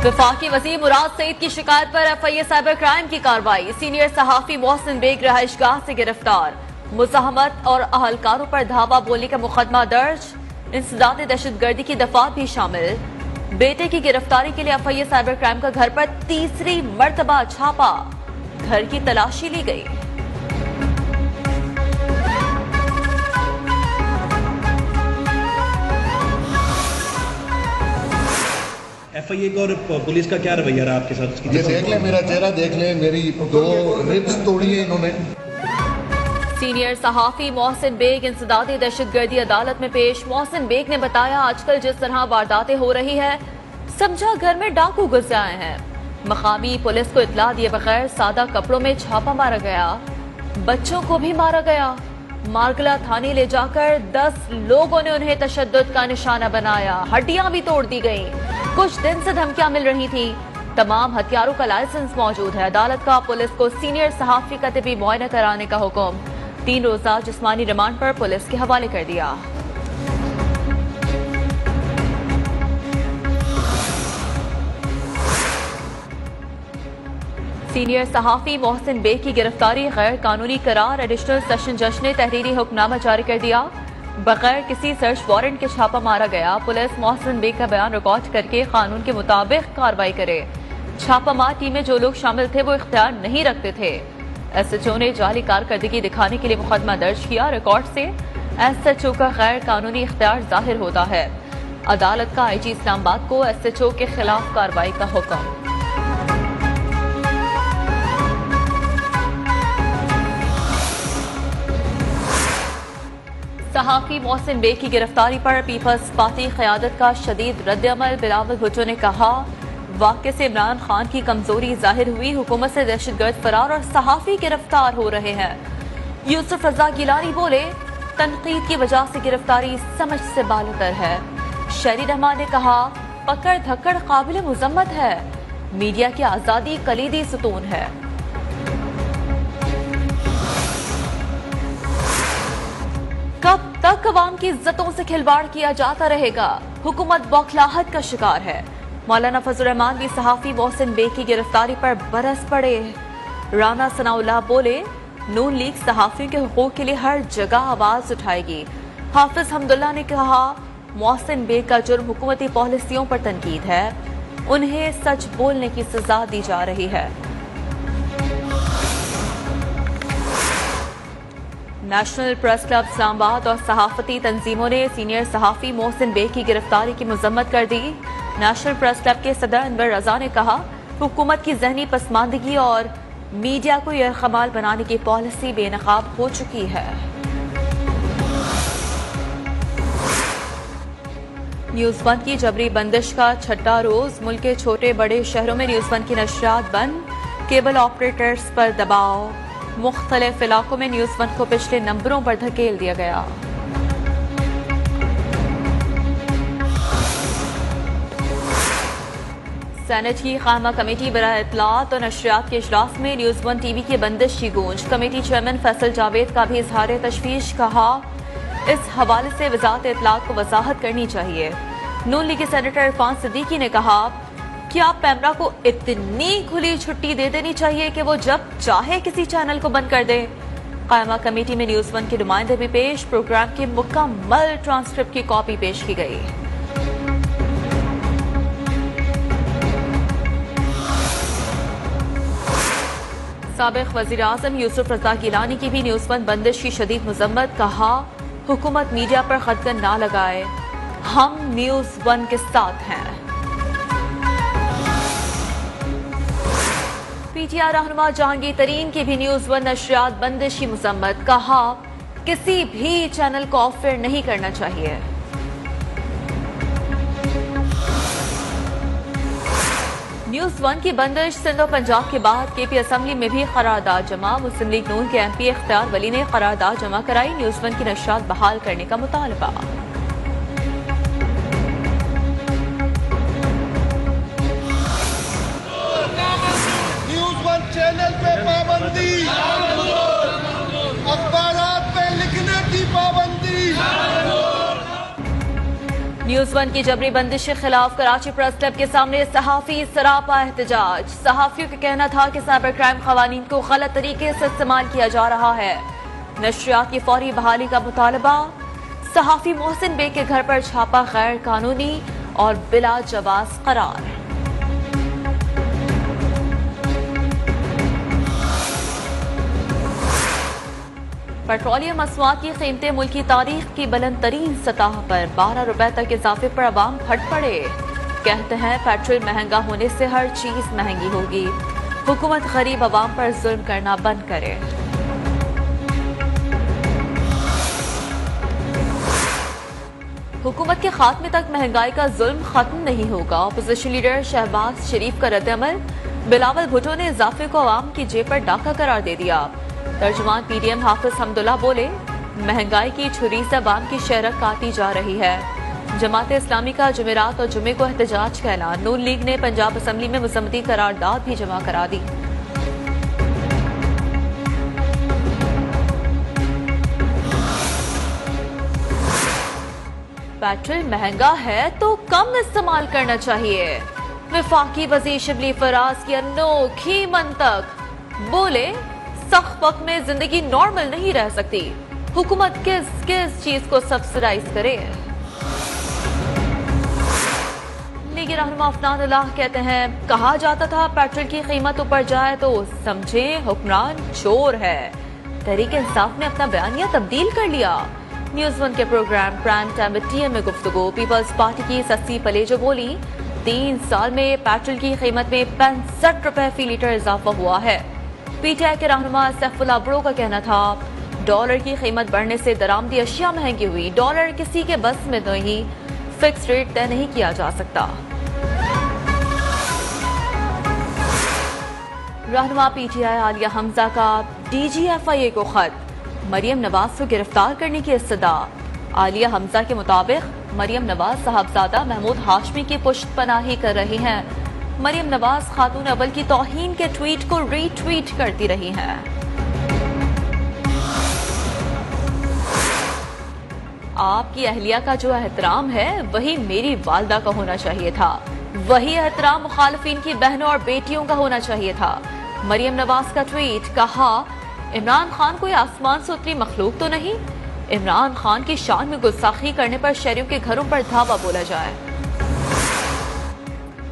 वफाकी वज़ीर मुराद सईद की शिकायत पर FIA साइबर क्राइम की कार्रवाई। सीनियर सहाफी मोहसिन बेग रहायशगाह से गिरफ्तार। मुज़ाहमत और अहलकारों पर धावा बोलने का मुकदमा दर्ज। इंसदाद दहशतगर्दी की दफात भी शामिल। बेटे की गिरफ्तारी के लिए FIA साइबर क्राइम का घर पर तीसरी मर्तबा छापा। घर की तलाशी ली गई। FIA का और पुलिस का क्या रवैया रहा आपके साथ? ये देख लें, मेरा चेहरा देख लें, मेरी 2 रिब्स तोड़ी है इन्होंने। सीनियर सहाफी मोहसिन बेग इंसदादी दहशतगर्दी अदालत में पेश। मोहसिन बेग ने बताया, आजकल जिस तरह वारदातें हो रही है, समझा घर में डाकू घुस आए हैं। मकामी पुलिस को इत्तला दिए बगैर सादा कपड़ों में छापा मारा गया। बच्चों को भी मारा गया। मारगला थाने ले जाकर 10 लोगों ने उन्हें तशद्दुद का निशाना बनाया। हड्डियां भी तोड़ दी गईं। कुछ दिन से धमकियां मिल रही थी। तमाम हथियारों का लाइसेंस मौजूद है। अदालत का पुलिस को सीनियर सहाफी का तिबी मुआयना कराने का हुक्म। 3 रोजा जिस्मानी रिमांड पर पुलिस के हवाले कर दिया। सीनियर सहाफी मोहसिन बेग की गिरफ्तारी गैर कानूनी करार। एडिशनल सेशन जज ने तहरीरी हुक्मनामा जारी कर दिया। बगैर किसी सर्च वारंट के छापा मारा गया। पुलिस मोहसिन बेग का बयान रिकॉर्ड करके कानून के मुताबिक कार्रवाई करे। छापामार टीम में जो लोग शामिल थे वो इख्तियार नहीं रखते थे। SHO ने जाली कारकर्दगी दिखाने के लिए मुकदमा दर्ज किया। रिकॉर्ड से SHO का गैर कानूनी इख्तियार जाहिर होता है। अदालत का IG इस्लामाबाद को SHO के खिलाफ कार्रवाई का हुक्म। सहाफी मोहसिन बेग की गिरफ्तारी पर पीपल्स पार्टी क़यादत का शदीद रद्दअमल। बिलावल भुट्टो ने कहा, वाक़े से इमरान खान की कमजोरी जाहिर हुई। हुकूमत से दहशतगर्द फरार और सहाफी गिरफ्तार हो रहे हैं। यूसुफ रजा गिलानी बोले, तनकीद की वजह से गिरफ्तारी समझ से बालतर है। शहरी रहमान ने कहा, पकड़ धक्कड़ काबिल मुजम्मत है। मीडिया की आज़ादी कलीदी सुतून है। कब तक अवाम की इज्जतों से खिलवाड़ किया जाता रहेगा? हुकूमत बौखलाहट का शिकार है। मौलाना फजल रहमान भी सहाफी मोहसिन बेग की गिरफ्तारी पर बरस पड़े। राना सनाउल्लाह बोले, नून लीग सहाफियों के हुकूक के लिए हर जगह आवाज उठाएगी। हाफिज हमदुल्ला ने कहा, मोहसिन बेग का जुर्म हुकूमती पॉलिसियों पर तनकीद है। उन्हें सच बोलने की सजा दी जा रही है। नेशनल प्रेस क्लब इस्लामाबाद और सहाफती तंजीमों ने सीनियर सहाफी मोहसिन बेग की गिरफ्तारी की मजम्मत कर दी। नेशनल प्रेस क्लब के सदर अनवर रजा ने कहा, हुकूमत की जहनी पसमानदगी और मीडिया को यरगमाल बनाने की पॉलिसी बेनकाब हो चुकी है। न्यूज़ 1 की जबरी बंदिश का छठा रोज। मुल्क के छोटे बड़े शहरों में न्यूज़ 1 की नशरियात बंद। केबल ऑपरेटर्स पर दबाव। मुख्तलिफ इलाकों में न्यूज़ 1 को पिछले नंबरों पर धकेल दिया गया। सेनेट की खामा कमेटी बराए इत्तलात और नशरियात के इजलास में न्यूज़ 1 TV की बंदिश की गूंज। कमेटी चेयरमैन फैसल जावेद का भी इजहार तशवीश। कहा, इस हवाले से वजारत इत्तलात को वजाहत करनी चाहिए। नून लीग के सेनेटर इरफान सिद्दीकी ने कहा कि आप पैमरा को इतनी खुली छुट्टी दे देनी चाहिए कि वो जब चाहे किसी चैनल को बंद कर दे। कायमा कमेटी में न्यूज़ 1 के नुमाइंदे भी पेश। प्रोग्राम की मुकम्मल ट्रांसक्रिप्ट की कॉपी पेश की गई। साबिक वज़ीर आज़म यूसुफ रजा गिलानी की भी न्यूज़ 1 बंदिश की शदीद मजम्मत। कहा, हुकूमत मीडिया पर खतगन ना लगाए, हम न्यूज़ 1 के साथ हैं। PTI रहनुमा जहांगीर तरीन की भी न्यूज़ 1 नशरियात बंदिश की मजम्मत। कहा, किसी भी चैनल को ऑफ एयर नहीं करना चाहिए। न्यूज़ 1 की बंदिश सिंध और पंजाब के बाद KP असम्बली में भी करारदाद जमा। मुस्लिम लीग नून के MP इख्तियार वली ने करारदाद जमा कराई। न्यूज़ 1 की नशरियात बहाल करने का मुतालबा। न्यूज़ 1 चैनल पे पाबंदी, अखबारात पे लिखने की पाबंदी। न्यूज़ 1 की जबरी बंदिश के खिलाफ कराची प्रेस क्लब के सामने सहाफी सरापा एहतजाज। सहाफियों का कहना था कि साइबर क्राइम कवानीन को गलत तरीके से इस्तेमाल किया जा रहा है। नशरियात की फौरी बहाली का मुतालबा। सहाफी मोहसिन बेग के घर पर छापा गैर कानूनी और बिला जवाज करार। पेट्रोलियम मसनूआत की कीमतें मुल्क की तारीख की बुलंद तरीन सतह पर 12 रुपए तक इजाफे पर अवाम फट पड़े। कहते हैं पेट्रोल महंगा होने से हर चीज महंगी होगी। हुकूमत गरीब अवाम पर जुल्म करना बंद करे। हुकूमत के खात्मे तक महंगाई का जुल्म खत्म नहीं होगा। अपोजिशन लीडर शहबाज शरीफ का रद्द-ए-अमल। बिलावल भुट्टो ने इजाफे को अवाम की जेब पर डाका करार दे दिया। तर्जुमान पीडीएम हाफिज हमदुल्ला बोले, महंगाई की छुरी से अवाम की शहरत काटी जा रही है। जमात इस्लामी का जुमेरात और जुमे को एहतजाज का ऐलान। नून लीग ने पंजाब असम्बली में मजम्मती करारदाद भी जमा करा दी। पेट्रोल महंगा है तो कम इस्तेमाल करना चाहिए। वफाकी वज़ीर शिबली फराज की अनोखी मंतक। बोले, सख्त वक्त में जिंदगी नॉर्मल नहीं रह सकती। हुकूमत किस किस चीज को सब्सिडाइज करे। लीगी रहनुमा अफनान अल्लाह कहते हैं, कहा जाता था पेट्रोल की कीमत ऊपर जाए तो समझे हुक्मरान चोर है। तहरीक इंसाफ ने अपना बयानिया तब्दील कर लिया। न्यूज़ 1 के program prime time with TM में गुफ्तगू। पीपल्स पार्टी की सस्ती पलेजो बोली, 3 साल में पेट्रोल की कीमत में 65 रुपए फी लीटर इजाफा हुआ है। पीटीआई के रहनुमा सैफुल्लाह बड़ो का कहना था, डॉलर की कीमत बढ़ने से दरामदी अशिया महंगी हुई। डॉलर किसी के बस में नहीं, फिक्स रेट तय नहीं किया जा सकता। रहनुमा पीटीआई आलिया हमजा का डीजीएफआईए को खत। मरियम नवाज को गिरफ्तार करने की इस्तदा। आलिया हमजा के मुताबिक मरियम नवाज साहबजादा महमूद हाशमी की पुष्ट पनाही कर रही हैं। मरियम नवाज खातून अव्वल की तौहीन के ट्वीट को रीट्वीट करती रही हैं। आपकी अहलिया का जो एहतराम है वही मेरी वालदा का होना चाहिए था। वही एहतराम मुखालिफिन की बहनों और बेटियों का होना चाहिए था। मरियम नवाज का ट्वीट। कहा, इमरान खान कोई आसमान से उतरी मखलूक तो नहीं। इमरान खान की शान में गुस्ताखी करने पर शहरियों के घरों पर धावा बोला जाए।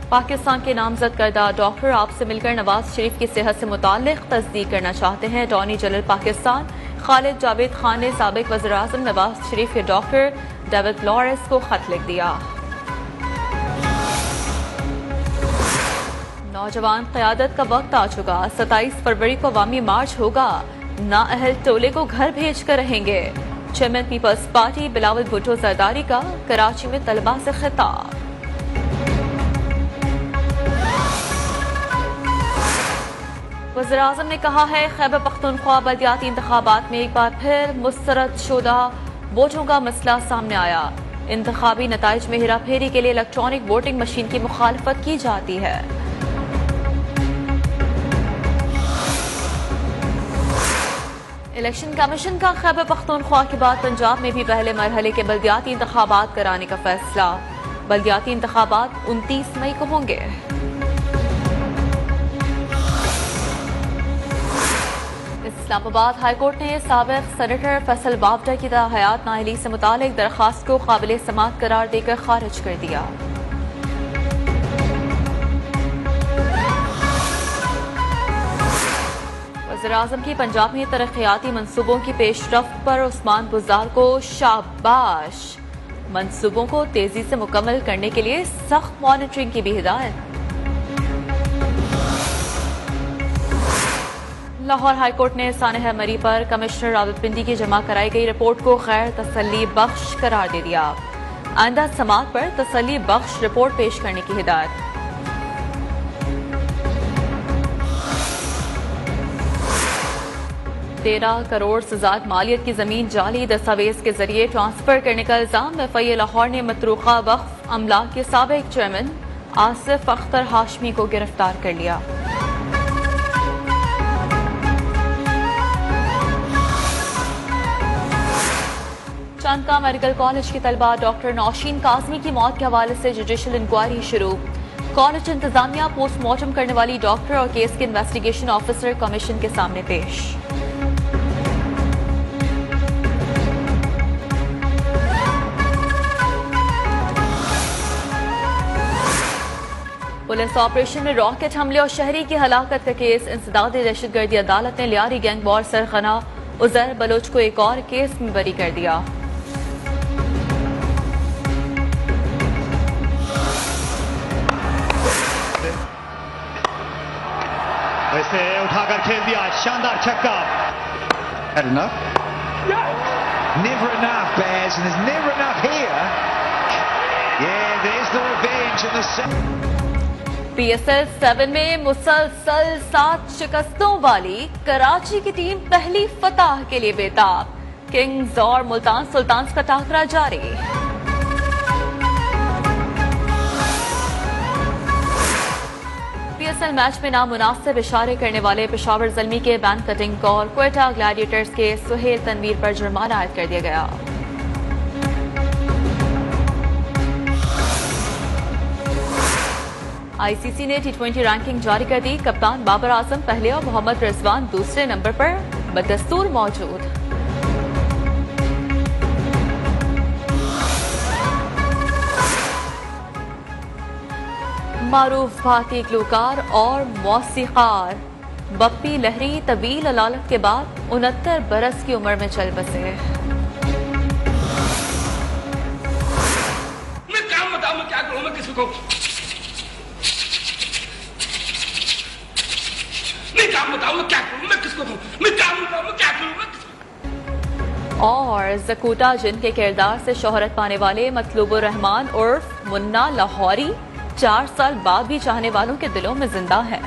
पाकिस्तान के नामजद करदा डॉक्टर आपसे मिलकर नवाज शरीफ की सेहत से मुताल्लिक तस्दीक करना चाहते हैं। अटॉर्नी जनरल पाकिस्तान खालिद जावेद खान ने साबिक वज़ीर-ए-आज़म नवाज शरीफ के डॉक्टर डेविड लॉरेंस को खत लिख दिया। नौजवान क़यादत का वक्त आ चुका। 27 फरवरी को अवामी मार्च होगा। नाअहल टोले को घर भेज कर रहेंगे। Chairman people's party Bilawal Bhutto Zardari का कराची में तलबा से खिताब। वज़ीर-ए-आज़म ने कहा है, खैबर पख्तूनख्वा बल्दियाती इंतखाबात में एक बार फिर मुस्तरद शुदा वोटों का मसला सामने आया। इंतखाबी नताइज में हेराफेरी के लिए इलेक्ट्रॉनिक वोटिंग मशीन की मुखालफत की जाती है। इलेक्शन कमीशन का खैबर पख्तूनख्वा के बाद पंजाब में भी पहले मरहले के बल्दियाती इंतखाबात कराने का फैसला। बल्दियाती इंतखाबात 29 मई को होंगे। इस्लामाबाद हाईकोर्ट ने साबिक सेनेटर फैसल बावटा की हयात नाअहली से मुतालिक दरखास्त को काबिल समाअत करार देकर खारिज कर दिया। वज़ीर-ए-आज़म की पंजाब में तरक्याती मंसूबों की पेशरफ्त पर उस्मान बुज़दार को शाबाश। मंसूबों को तेजी से मुकम्मल करने के लिए सख्त मॉनिटरिंग की भी हिदायत। लाहौर हाईकोर्ट ने सानह मरी पर कमिश्नर रावलपिंडी की जमा कराई गई रिपोर्ट को गैर तसल्ली बख्श करार दे दिया। आइंदा समाअत पर तसल्ली बख्श रिपोर्ट पेश करने की हिदायत। तेरह करोड़ से ज्यादा मालियत की जमीन जाली दस्तावेज के जरिए ट्रांसफर करने का इल्जाम। एफआईए लाहौर ने मतरूखा वक्फ अमलाक के साबिक चेयरमैन आसिफ अख्तर हाशमी को गिरफ्तार कर लिया। चंद शिफा मेडिकल कॉलेज की तलबा डॉक्टर नौशीन काजमी की मौत के हवाले से जुडिशल इंक्वायरी शुरू। कॉलेज इंतजामिया पोस्टमार्टम करने वाली डॉक्टर और केस के इन्वेस्टिगेशन ऑफिसर कमीशन के सामने पेश। पुलिस ऑपरेशन में रॉकेट हमले और शहरी की हलाकत का केस इंसदादी दहशतगर्दी अदालत ने लियारी गैंग वॉर सरगना उजैर बलोच को एक और केस में बरी कर दिया। वैसे उठाकर खेल दिया, शानदार छक्का। Had enough? Never enough, Bears, and there's never enough here. Yeah, there's the revenge in the PSL 7 में मुसलसल 7 शिकस्तों वाली कराची की टीम पहली फतह के लिए बेताब। किंग्स और मुल्तान सुल्तान्स का टाकरा जारी। PSL मैच में नामुनासिब इशारे करने वाले पेशावर ज़ल्मी के बैन कटिंग और क्वेटा ग्लैडिएटर्स के सुहेल तनवीर पर जुर्माना आयद कर दिया गया। ICC ने T20 रैंकिंग जारी कर दी। कप्तान बाबर आजम पहले और मोहम्मद रिजवान दूसरे नंबर पर बदस्तूर मौजूद। मारूफ भारतीय गलोकार और मौसीकार बप्पी लहरी तवील अलालत के बाद 69 बरस की उम्र में चल बसे। मैं काम बताऊं, मैं क्या करूं, मैं किसी को काम बताऊं, मैं क्या करूं, मैं किसको कहूं, मैं काम बताऊं, मैं क्या करूं, मैं किसको। और ज़कूटा जिन के किरदार से शोहरत पाने वाले मतलूबुर रहमान उर्फ मुन्ना लाहौरी 4 साल बाद भी चाहने वालों के दिलों में जिंदा है।